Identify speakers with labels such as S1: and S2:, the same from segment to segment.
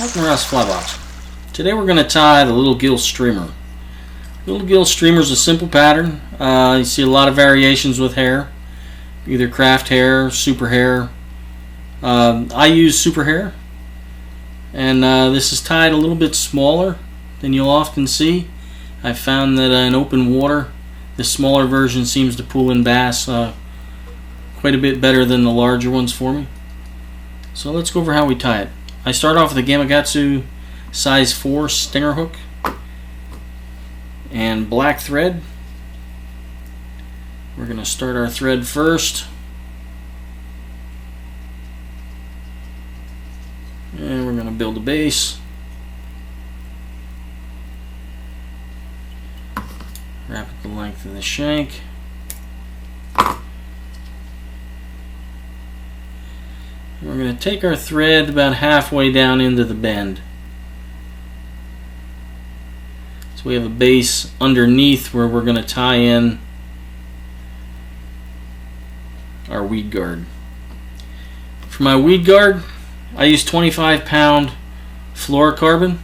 S1: Welcome around Supply Box. Today we're going to tie the little Gill streamer. Little Gill streamer is a simple pattern. You see a lot of variations with hair, either craft hair, super hair. I use super hair, and this is tied a little bit smaller than you'll often see. I found that in open water, the smaller version seems to pull in bass quite a bit better than the larger ones for me. So let's go over how we tie it. I start off with a Gamakatsu size 4 stinger hook and black thread. We're going to start our thread first, and we're going to build a base. Wrap it the length of the shank. We're going to take our thread about halfway down into the bend. So we have a base underneath where we're going to tie in our weed guard. For my weed guard, I use 25-pound fluorocarbon.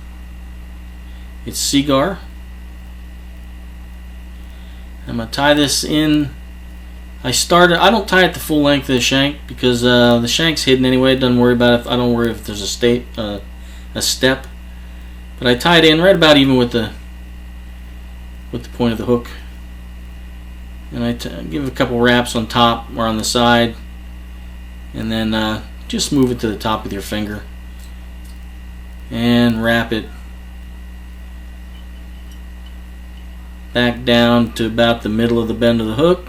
S1: It's Cigar. I'm going to tie this in. I don't tie it the full length of the shank because the shank's hidden anyway. I don't worry if there's a step. But I tie it in right about even with the point of the hook. And I give it a couple wraps on top or on the side, and then just move it to the top with your finger and wrap it back down to about the middle of the bend of the hook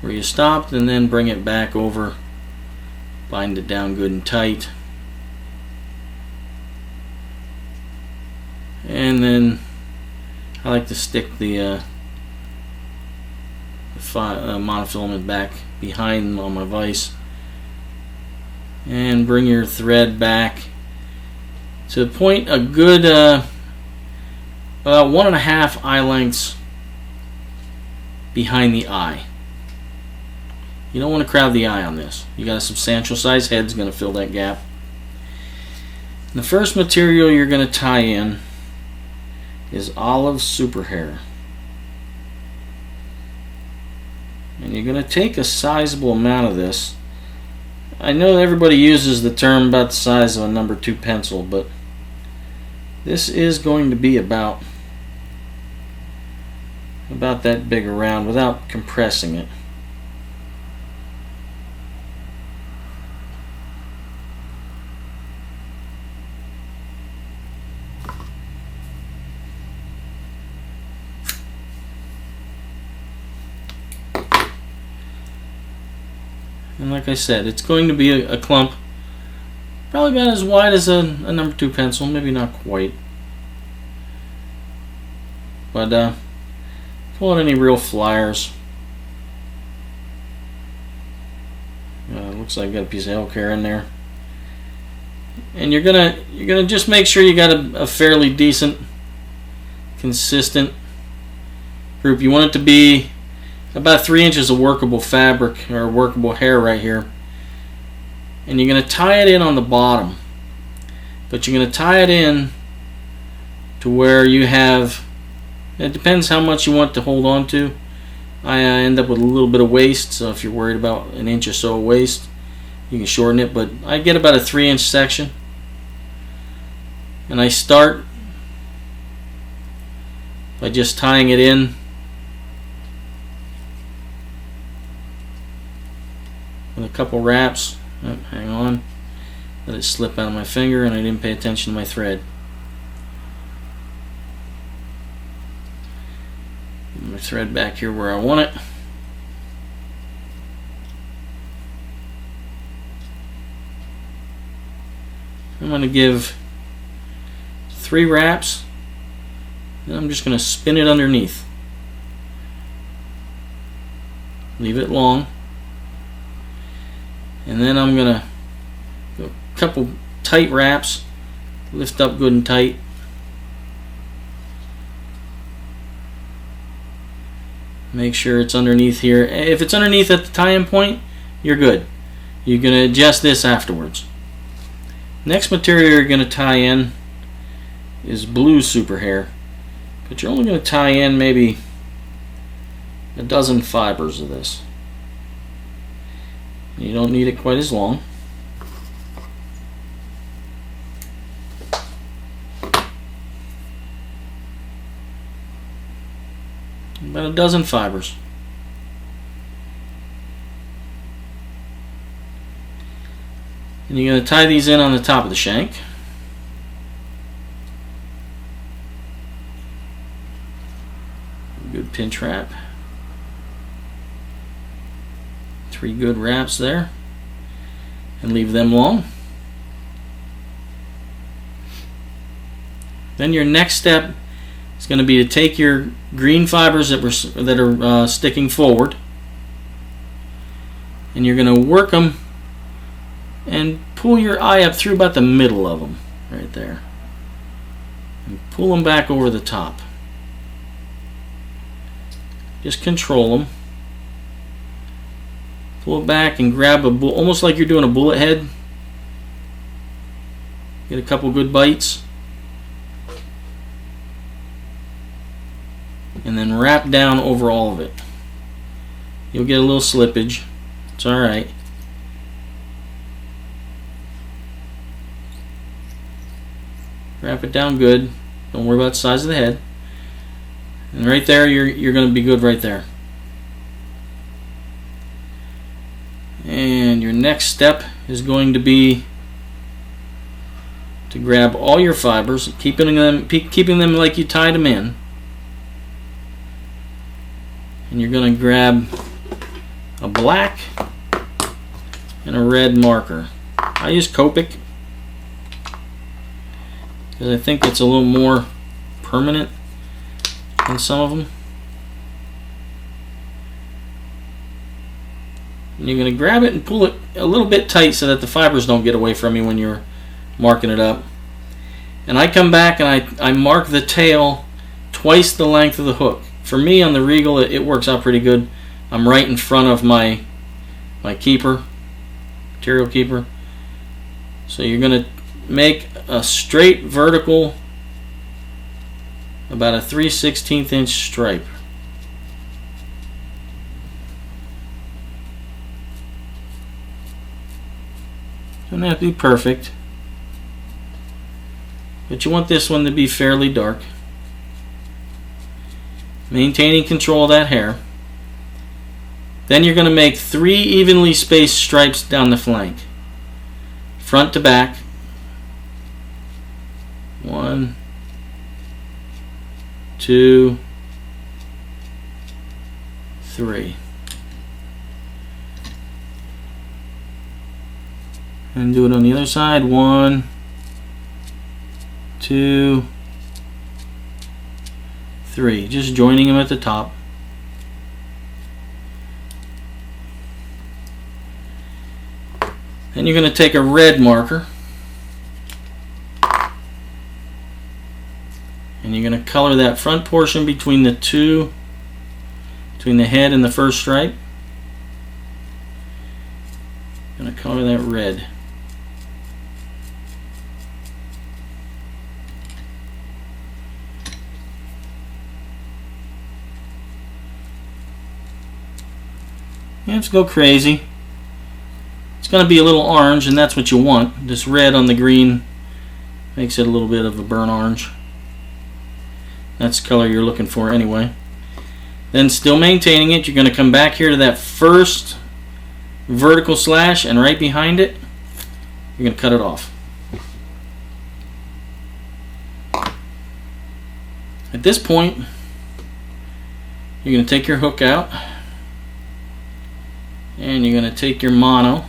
S1: where you stopped, and then bring it back over, bind it down good and tight, and then I like to stick the monofilament back behind on my vise, and bring your thread back to the point a good about 1.5 eye lengths behind the eye. You don't want to crowd the eye on this. You got a substantial size head, is going to fill that gap. And the first material you're going to tie in is olive super hair. And you're going to take a sizable amount of this. I know everybody uses the term about the size of a number 2 pencil, but this is going to be about that big around without compressing it. And like I said, it's going to be a clump probably about as wide as a number 2 pencil, maybe not quite. But pull out any real flyers. Looks like I got a piece of elk hair in there. And you're gonna just make sure you got a fairly decent, consistent group. You want it to be about 3 inches of workable fabric or workable hair right here. And you're going to tie it in on the bottom. But you're going to tie it in to where you have, it depends how much you want to hold on to. I end up with a little bit of waste, so if you're worried about an inch or so of waste, you can shorten it. But I get about a 3-inch section. And I start by just tying it in with a couple wraps. Oh, hang on, let it slip out of my finger, and I didn't pay attention to my thread. Get my thread back here where I want it. I'm going to give 3 wraps, then I'm just going to spin it underneath. Leave it long. And then I'm going to do a couple tight wraps, lift up good and tight. Make sure it's underneath here. If it's underneath at the tie-in point, you're good. You're going to adjust this afterwards. Next material you're going to tie in is blue super hair, but you're only going to tie in maybe a dozen fibers of this. You don't need it quite as long. About a dozen fibers. And you're going to tie these in on the top of the shank. Good pinch wrap. 3 good wraps there. And leave them long. Then your next step is going to be to take your green fibers that are sticking forward, and you're going to work them and pull your eye up through about the middle of them, right there. And pull them back over the top. Just control them. Pull it back and grab almost like you're doing a bullet head. Get a couple good bites. And then wrap down over all of it. You'll get a little slippage. It's alright. Wrap it down good. Don't worry about the size of the head. And right there, you're going to be good right there. And your next step is going to be to grab all your fibers, keeping them like you tied them in. And you're going to grab a black and a red marker. I use Copic because I think it's a little more permanent than some of them. And you're going to grab it and pull it a little bit tight so that the fibers don't get away from you when you're marking it up. And I come back and I mark the tail twice the length of the hook. For me on the Regal it works out pretty good. I'm right in front of my keeper, material keeper. So you're going to make a straight vertical about a 3/16 inch stripe. Doesn't have to be perfect, but you want this one to be fairly dark. Maintaining control of that hair. Then you're going to make 3 evenly spaced stripes down the flank, front to back. 1, 2, 3. And do it on the other side. 1, 2, 3. Just joining them at the top. Then you're going to take a red marker and you're going to color that front portion between the head and the first stripe. Going to color that red. You have to go crazy. It's going to be a little orange, and that's what you want. This red on the green makes it a little bit of a burnt orange. That's the color you're looking for anyway. Then still maintaining it, you're going to come back here to that first vertical slash, and right behind it, you're going to cut it off. At this point, you're going to take your hook out, and you're going to take your mono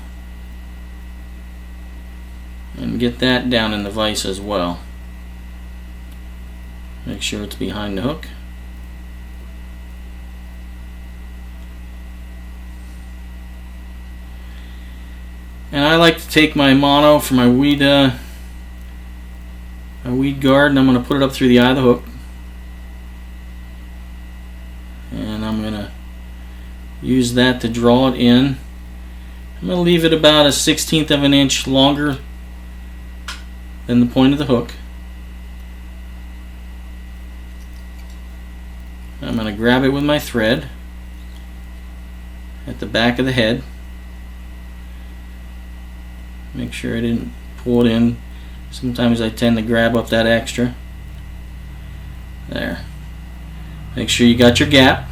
S1: and get that down in the vise as well. Make sure it's behind the hook. And I like to take my mono for my weed guard, and I'm going to put it up through the eye of the hook. And I'm going to use that to draw it in. I'm going to leave it about a 1/16 of an inch longer than the point of the hook. I'm going to grab it with my thread at the back of the head. Make sure I didn't pull it in. Sometimes I tend to grab up that extra. There. Make sure you got your gap.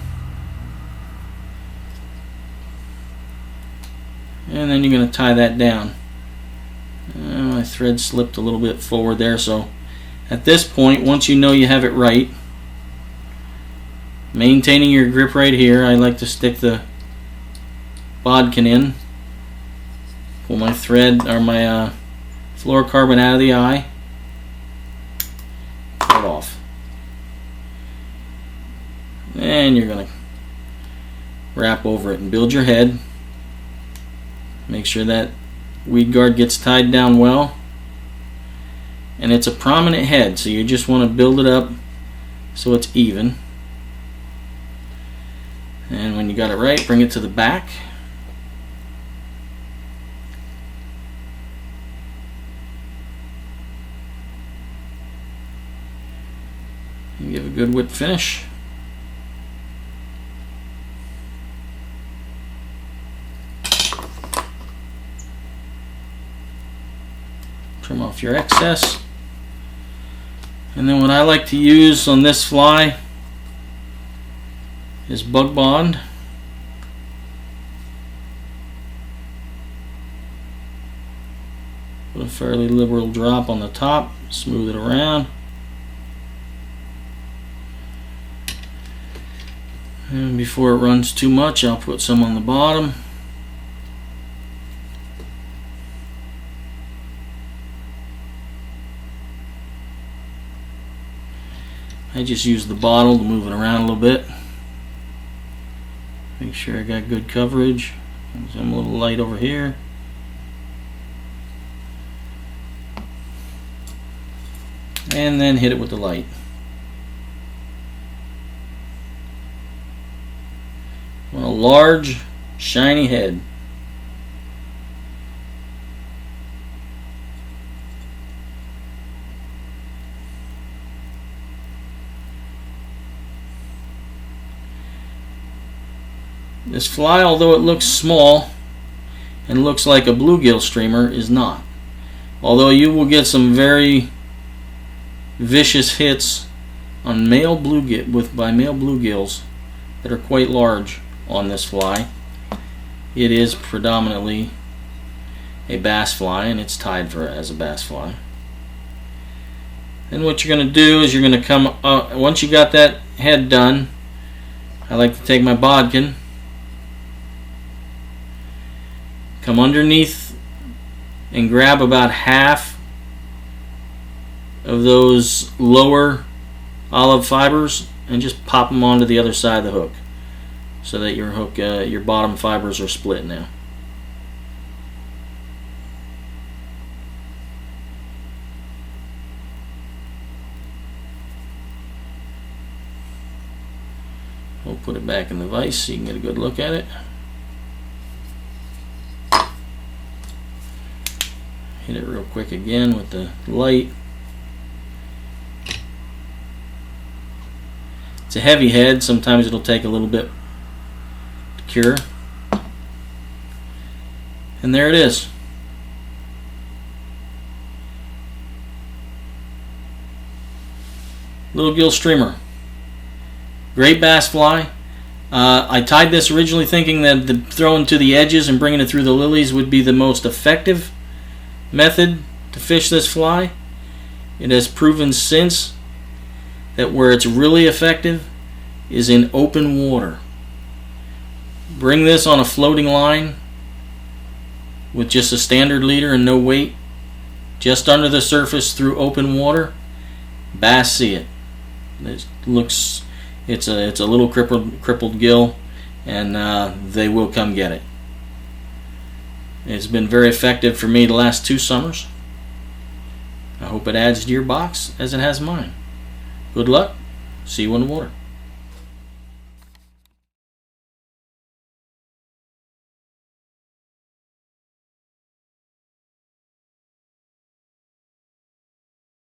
S1: And then you're going to tie that down. My thread slipped a little bit forward there, so at this point, once you know you have it right, maintaining your grip right here, I like to stick the bodkin in, pull my thread or my fluorocarbon out of the eye, pull it off, and you're going to wrap over it and build your head. Make sure that weed guard gets tied down well, and it's a prominent head, so you just want to build it up so it's even. And when you got it right, bring it to the back. And give a good whip finish. Trim off your excess. And then what I like to use on this fly is Bug Bond. Put a fairly liberal drop on the top, smooth it around. And before it runs too much, I'll put some on the bottom. I just use the bottle to move it around a little bit. Make sure I got good coverage. I'm a little light over here. And then hit it with the light. Want a large, shiny head. This fly, although it looks small and looks like a bluegill streamer, is not. Although you will get some very vicious hits on male bluegills that are quite large on this fly. It is predominantly a bass fly, and it's tied as a bass fly. Then what you're going to do is you're going to come once you got that head done, I like to take my bodkin, come underneath and grab about half of those lower olive fibers and just pop them onto the other side of the hook so that your hook, your bottom fibers are split now. We'll put it back in the vise so you can get a good look at it. Hit it real quick again with the light. It's a heavy head, sometimes it'll take a little bit to cure. And there it is. Little gill streamer. Great bass fly. I tied this originally thinking that throwing to the edges and bringing it through the lilies would be the most effective method to fish this fly. It has proven since that where it's really effective is in open water. Bring this on a floating line with just a standard leader and no weight, just under the surface through open water. Bass see it. It's a little crippled gill, and they will come get it. It's been very effective for me the last 2 summers. I hope it adds to your box as it has mine. Good luck. See you in the water.